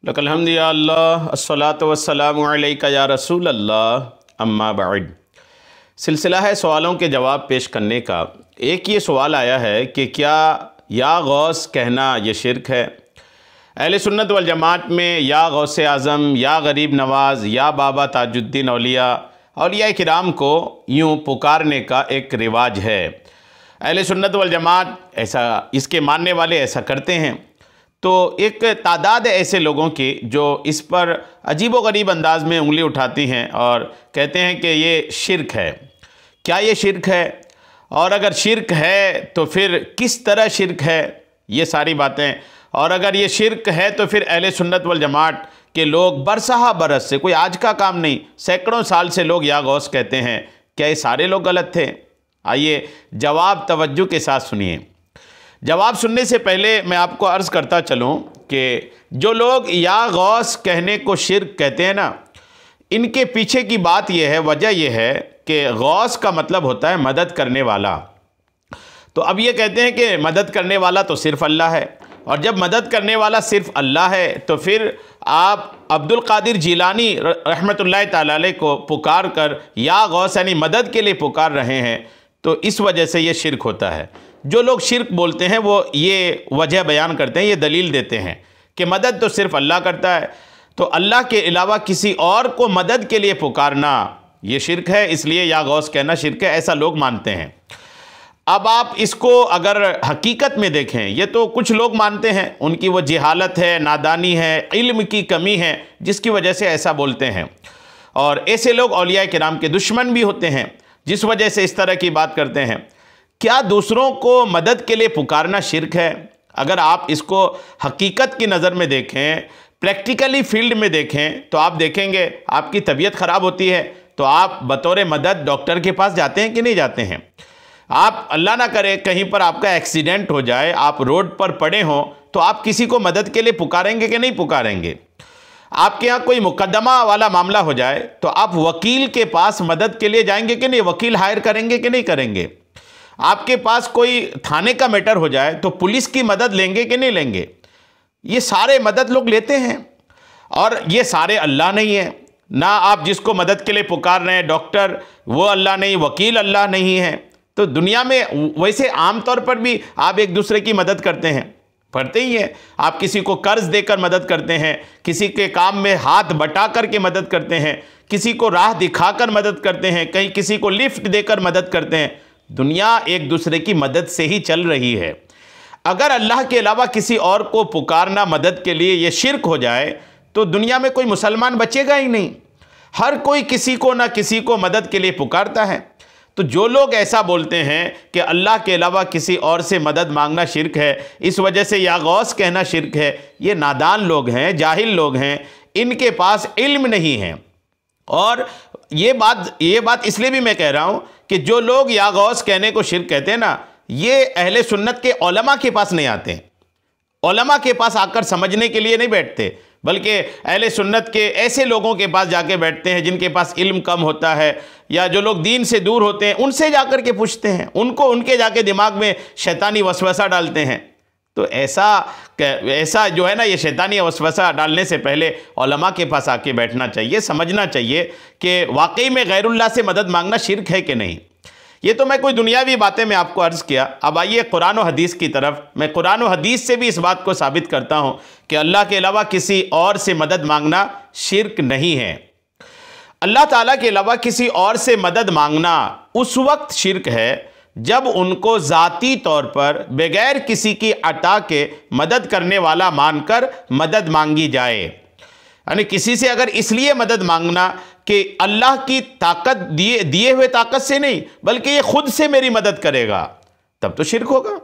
लकल हम्द या अल्लाह अस्सलातु वस्सलामु अलैका या रसूल अल्लाह अम्मा बाद। सिलसिला है सवालों के जवाब पेश करने का। एक ये सवाल आया है कि क्या या गौस कहना ये शिरक है। अहले सुन्नत वल जमात में या गौस आज़म, या गरीब नवाज़, या बाबा ताजुद्दीन औलिया किराम को यूँ पुकारने का एक रिवाज है। अहले सुन्नत वल जमात ऐसा, इसके मानने वाले ऐसा करते हैं। तो एक तादाद है ऐसे लोगों की जो इस पर अजीब व गरीब अंदाज में उंगली उठाती हैं और कहते हैं कि ये शिरक है। क्या ये शिरक है, और अगर शिरक है तो फिर किस तरह शिरक है, ये सारी बातें। और अगर ये शिरक है तो फिर अहले सुन्नत वल जमात के लोग बरसहा बरस से, कोई आज का काम नहीं, सैकड़ों साल से लोग या गौस कहते हैं। क्या ये सारे लोग गलत थे? आइए जवाब तवज्जो के साथ सुनिए। जवाब सुनने से पहले मैं आपको अर्ज़ करता चलूँ कि जो लोग या गौस कहने को शिरक कहते हैं ना, इनके पीछे की बात यह है, वजह यह है कि गौस का मतलब होता है मदद करने वाला। तो अब ये कहते हैं कि मदद करने वाला तो सिर्फ़ अल्लाह है, और जब मदद करने वाला सिर्फ़ अल्लाह है तो फिर आप अब्दुल कादिर जिलानी रहमतुल्लाह ताला अलैह को पुकार कर या गौस यानी मदद के लिए पुकार रहे हैं, तो इस वजह से ये शिरक होता है। जो लोग शिरक बोलते हैं वो ये वजह बयान करते हैं, ये दलील देते हैं कि मदद तो सिर्फ़ अल्लाह करता है, तो अल्लाह के अलावा किसी और को मदद के लिए पुकारना ये शिरक है, इसलिए या गौस कहना शिरक है, ऐसा लोग मानते हैं। अब आप इसको अगर हकीकत में देखें, ये तो कुछ लोग मानते हैं, उनकी वो जहालत है, नादानी है, इल्म की कमी है, जिसकी वजह से ऐसा बोलते हैं। और ऐसे लोग औलिया किराम के दुश्मन भी होते हैं, जिस वजह से इस तरह की बात करते हैं। क्या दूसरों को मदद के लिए पुकारना शिरक है? अगर आप इसको हकीकत की नज़र में देखें, प्रैक्टिकली फील्ड में देखें, तो आप देखेंगे आपकी तबीयत ख़राब होती है तो आप बतौर मदद डॉक्टर के पास जाते हैं कि नहीं जाते हैं? आप अल्लाह ना करे कहीं पर आपका एक्सीडेंट हो जाए, आप रोड पर पड़े हों, तो आप किसी को मदद के लिए पुकारेंगे कि नहीं पुकारेंगे? आपके यहाँ कोई मुकदमा वाला मामला हो जाए तो आप वकील के पास मदद के लिए जाएंगे कि नहीं? वकील हायर करेंगे कि नहीं करेंगे? आपके पास कोई थाने का मैटर हो जाए तो पुलिस की मदद लेंगे कि नहीं लेंगे? ये सारे मदद लोग लेते हैं, और ये सारे अल्लाह नहीं है ना। आप जिसको मदद के लिए पुकार रहे हैं डॉक्टर, वो अल्लाह नहीं, वकील अल्लाह नहीं है। तो दुनिया में वैसे आम तौर पर भी आप एक दूसरे की मदद करते हैं, पढ़ते ही हैं। आप किसी को कर्ज देकर मदद करते हैं, किसी के काम में हाथ बटा करके मदद करते हैं, किसी को राह दिखाकर मदद करते हैं, कहीं किसी को लिफ्ट देकर मदद करते हैं। दुनिया एक दूसरे की मदद से ही चल रही है। अगर अल्लाह के अलावा किसी और को पुकारना मदद के लिए ये शिरक हो जाए तो दुनिया में कोई मुसलमान बचेगा ही नहीं। हर कोई किसी को ना किसी को मदद के लिए पुकारता है। तो जो लोग ऐसा बोलते हैं कि अल्लाह के अलावा किसी और से मदद मांगना शिरक है, इस वजह से या गौस कहना शिरक है, ये नादान लोग हैं, जाहिल लोग हैं, इनके पास इल्म नहीं है। और ये बात इसलिए भी मैं कह रहा हूँ कि जो लोग या गौस कहने को शिरक कहते हैं ना, ये अहले सुन्नत के उलमा के पास नहीं आते हैं, उलमा के पास आकर समझने के लिए नहीं बैठते, बल्कि अहले सुन्नत के ऐसे लोगों के पास जाके बैठते हैं जिनके पास इल्म कम होता है, या जो लोग दीन से दूर होते हैं, उनसे जाकर के पूछते हैं, उनके जाके दिमाग में शैतानी वसवसा डालते हैं। तो ऐसा जो है ना, ये शैतानी वसवसा डालने से पहले उलमा के पास आके बैठना चाहिए, समझना चाहिए कि वाकई में गैरुल्लाह से मदद मांगना शिरक है कि नहीं। ये तो मैं कोई दुनियावी बातें मैं आपको अर्ज़ किया। अब आइए कुरान और हदीस की तरफ। मैं कुरान और हदीस से भी इस बात को साबित करता हूँ कि अल्लाह के अलावा किसी और से मदद मांगना शिरक नहीं है। अल्लाह ताला के अलावा किसी और से मदद मांगना उस वक्त शिरक है जब उनको ज़ाती तौर पर बगैर किसी की अता के मदद करने वाला मानकर मदद मांगी जाए। यानी किसी से अगर इसलिए मदद मांगना कि अल्लाह की ताकत दिए हुए ताकत से नहीं, बल्कि ये खुद से मेरी मदद करेगा, तब तो शिरक होगा।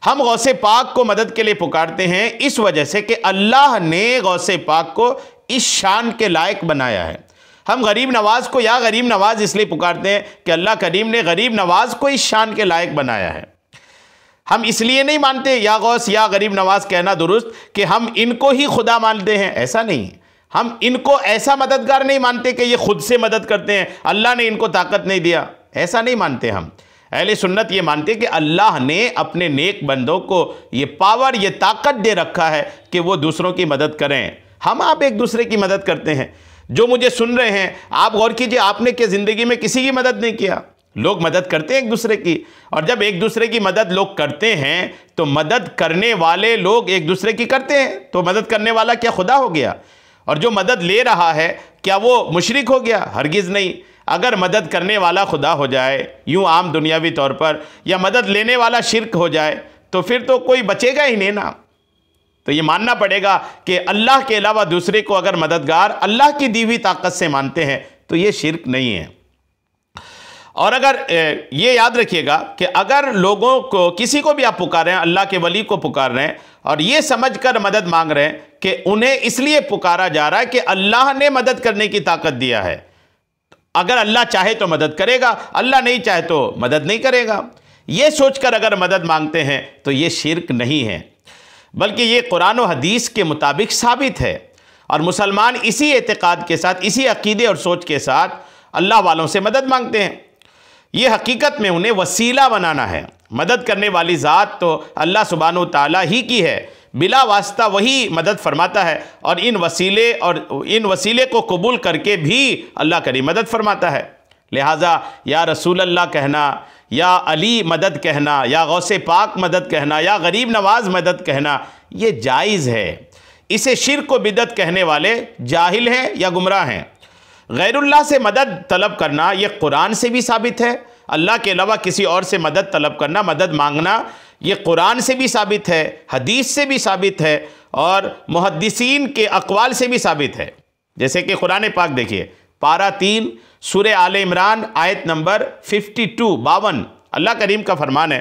हम गौसे पाक को मदद के लिए पुकारते हैं इस वजह से कि अल्लाह ने गौसे पाक को इस शान के लायक बनाया है। हम गरीब नवाज को या गरीब नवाज इसलिए पुकारते हैं कि अल्लाह करीम ने गरीब नवाज को इस शान के लायक बनाया है। हम इसलिए नहीं मानते या गौस या गरीब नवाज कहना दुरुस्त कि हम इनको ही खुदा मानते हैं, ऐसा नहीं। हम इनको ऐसा मददगार नहीं मानते कि ये खुद से मदद करते हैं, अल्लाह ने इनको ताकत नहीं दिया, ऐसा नहीं मानते। हम अहले सुन्नत ये मानते कि अल्लाह ने अपने नेक बंदों को ये पावर, ये ताकत दे रखा है कि वो दूसरों की मदद करें। हम आप एक दूसरे की मदद करते हैं। जो मुझे सुन रहे हैं, आप गौर कीजिए, आपने क्या ज़िंदगी में किसी की मदद नहीं किया? लोग मदद करते हैं एक दूसरे की, और जब एक दूसरे की मदद लोग करते हैं तो मदद करने वाले लोग एक दूसरे की करते हैं, तो मदद करने वाला क्या खुदा हो गया? और जो मदद ले रहा है क्या वो मुशरिक हो गया? हरगिज़ नहीं। अगर मदद करने वाला खुदा हो जाए यूँ आम दुनियावी तौर पर, या मदद लेने वाला शिर्क हो जाए, तो फिर तो कोई बचेगा ही नहीं ना। तो ये मानना पड़ेगा कि अल्लाह के अलावा दूसरे को अगर मददगार अल्लाह की दी हुई ताकत से मानते हैं तो ये शिर्क नहीं है। और अगर ये याद रखिएगा कि अगर लोगों को, किसी को भी आप पुकार रहे हैं, अल्लाह के वली को पुकार रहे हैं और ये समझकर मदद मांग रहे हैं कि उन्हें इसलिए पुकारा जा रहा है कि अल्लाह ने मदद करने की ताकत दिया है, अगर अल्लाह चाहे तो मदद करेगा, अल्लाह नहीं चाहे तो मदद नहीं करेगा, ये सोचकर अगर मदद मांगते हैं तो ये शिर्क नहीं है, बल्कि ये कुरान और हदीस के मुताबिक साबित है। और मुसलमान इसी एतकाद के साथ, इसी अकीदे और सोच के साथ अल्लाह वालों से मदद मांगते हैं। ये हकीकत में उन्हें वसीला बनाना है। मदद करने वाली ज़ात तो अल्लाह सुब्हानहू ताला ही की है, बिला वास्ता वही मदद फरमाता है, और इन वसीले को कबूल करके भी अल्लाह करीम मदद फरमाता है। लिहाजा या रसूल अल्लाह कहना, या अली मदद कहना, या गौसे पाक मदद कहना, या गरीब नवाज मदद कहना, ये जायज़ है। इसे शिर्क व बिदअत कहने वाले जाहिल हैं या गुमराह हैं। गैरुल्लाह से मदद तलब करना ये कुरान से भी साबित है। अल्लाह के अलावा किसी और से मदद तलब करना, मदद मांगना, ये कुरान से भी साबित है, हदीस से भी साबित है, और मुहद्दिसीन के अक़वाल से भी साबित है। जैसे कि कुरान पाक देखिए, पारा 3 सूरह आले इमरान आयत नंबर 52 अल्लाह करीम का फरमान है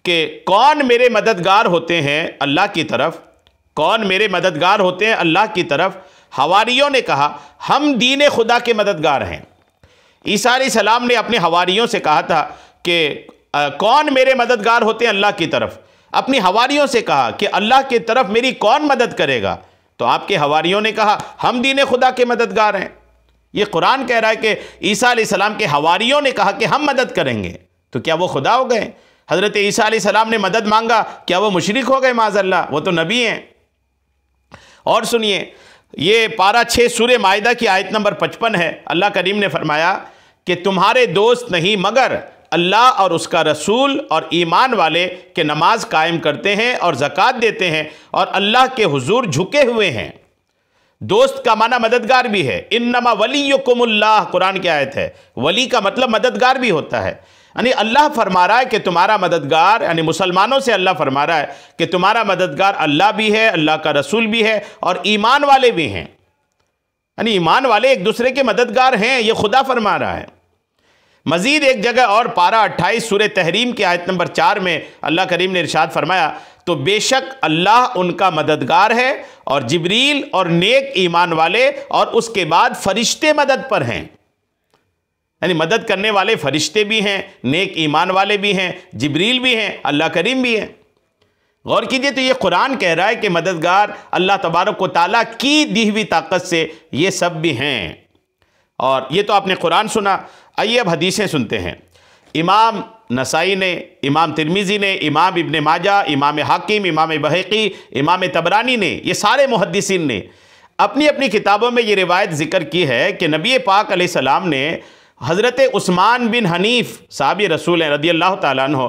कि कौन मेरे मददगार होते हैं अल्लाह की तरफ, कौन मेरे मददगार होते हैं अल्लाह की तरफ। हवारियों ने कहा हम दीन खुदा के मददगार हैं। ईसा अलैहिस्सलाम ने अपने हवारियों से कहा था कि कौन मेरे मददगार होते हैं अल्लाह की तरफ। अपनी हवारियों से कहा कि अल्लाह की तरफ मेरी कौन मदद करेगा, तो आपके हवारियों ने कहा हम दीन खुदा के मददगार हैं। ये कुरान कह रहा है कि ईसा अलैहिस्सलाम के हवारियों ने कहा कि हम मदद करेंगे, तो क्या वो खुदा हो गए? हज़रत ईसा अलैहिस्सलाम ने मदद मांगा, क्या वो मुशरिक हो गए? माज़अल्लाह, वो तो नबी हैं। और सुनिए, ये पारा 6 सूरह माइदा की आयत नंबर 55 है। अल्लाह करीम ने फरमाया कि तुम्हारे दोस्त नहीं मगर अल्लाह और उसका रसूल और ईमान वाले के नमाज कायम करते हैं और ज़कात देते हैं और अल्लाह के हुजूर झुके हुए हैं। दोस्त का माना मददगार भी है। इन्नमा वलियुकुमुल्लाह कुरान की आयत है। वली का मतलब मददगार भी होता है। यानी अल्लाह फरमा रहा है कि तुम्हारा मददगार, यानी मुसलमानों से अल्लाह फरमा रहा है कि तुम्हारा मददगार अल्लाह भी है, अल्लाह का रसूल भी है, और ईमान वाले भी हैं। यानी ईमान वाले एक दूसरे के मददगार हैं, ये खुदा फरमा रहा है। मजीद एक जगह और पारा 28 सूरह तहरीम की आयत नंबर 4 में अल्लाह करीम ने इरशाद फरमाया, तो बेशक अल्लाह उनका मददगार है और जिब्रील और नेक ईमान वाले और उसके बाद फरिश्ते मदद पर हैं। यानी मदद करने वाले फरिश्ते भी हैं, नेक ईमान वाले भी हैं, जिब्रील भी हैं, अल्लाह करीम भी हैं। गौर कीजिए, तो ये कुरान कह रहा है कि मददगार अल्लाह तबारक व तआला की दी हुई ताकत से ये सब भी हैं। और ये तो आपने कुरान सुना। आइए अब हदीसें सुनते हैं। इमाम नसाई ने, इमाम तिरमिज़ी ने, इमाम इब्न माजा, इमाम हाकिम, इमाम बहक़ी, इमाम तबरानी ने, ये सारे मुहद्दिसीन ने अपनी अपनी किताबों में ये रिवायत ज़िक्र की है कि नबी पाक अलैहिस्सलाम ने हज़रत उस्मान बिन हनीफ़ साहबी रसूल रदियल्लाहु ताला अन्हु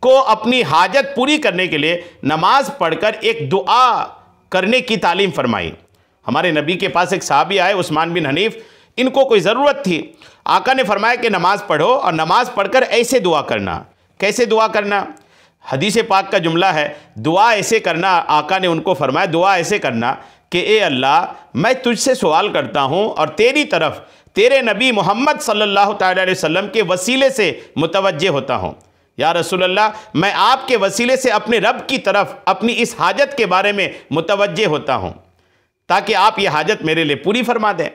को अपनी हाजत पूरी करने के लिए नमाज पढ़कर एक दुआ करने की तालीम फरमाई। हमारे नबी के पास एक साहबी आए, उस्मान बिन हनीफ़, इनको कोई ज़रूरत थी। आका ने फरमाया कि नमाज़ पढ़ो और नमाज़ पढ़कर ऐसे दुआ करना। कैसे दुआ करना? हदीस पाक का जुमला है, दुआ ऐसे करना। आका ने उनको फरमाया दुआ ऐसे करना कि ए अल्लाह, मैं तुझसे सवाल करता हूँ और तेरी तरफ तेरे नबी मोहम्मद सल्लल्लाहु तआला अलैहि वसल्लम के वसीले से मुतवज्जे होता हूँ। या रसूल अल्लाह, मैं आपके वसीले से अपने रब की तरफ अपनी इस हाजत के बारे में मुतवज्जे होता हूँ, ताकि आप ये हाजत मेरे लिए पूरी फरमा दें।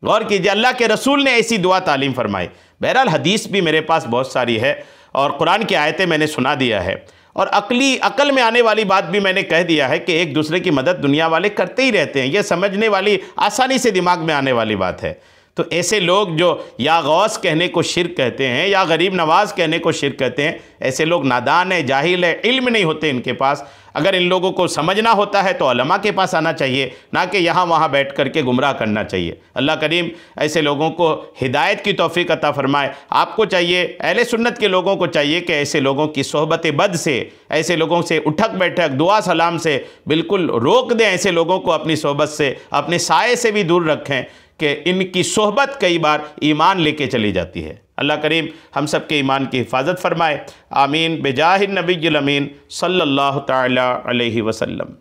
गौर कीजिए, अल्लाह के रसूल ने ऐसी दुआ तालीम फरमाई। बहरहाल हदीस भी मेरे पास बहुत सारी है और कुरान की आयतें मैंने सुना दिया है, और अकल में आने वाली बात भी मैंने कह दिया है कि एक दूसरे की मदद दुनिया वाले करते ही रहते हैं। यह समझने वाली, आसानी से दिमाग में आने वाली बात है। तो ऐसे लोग जो या गौस कहने को शिर्क कहते हैं या गरीब नवाज कहने को शिर्क कहते हैं, ऐसे लोग नादान है, जाहिल है, इल्म नहीं होते इनके पास। अगर इन लोगों को समझना होता है तो उलमा के पास आना चाहिए, ना कि यहाँ वहाँ बैठ करके गुमराह करना चाहिए। अल्लाह करीम ऐसे लोगों को हिदायत की तौफीक अता फरमाए। आपको चाहिए, अहले सुन्नत के लोगों को चाहिए कि ऐसे लोगों की सोहबत बद से, ऐसे लोगों से उठक बैठक दुआ सलाम से बिल्कुल रोक दें, ऐसे लोगों को अपनी सोहबत से, अपने साए से भी दूर रखें कि इनकी सोहबत कई बार ईमान लेके चली जाती है। अल्लाह करीम हम सब के ईमान की हिफाजत फरमाए। आमीन। बेजाहिर नबील अमीन सल्लल्लाहु तआला अलैहि वसल्लम।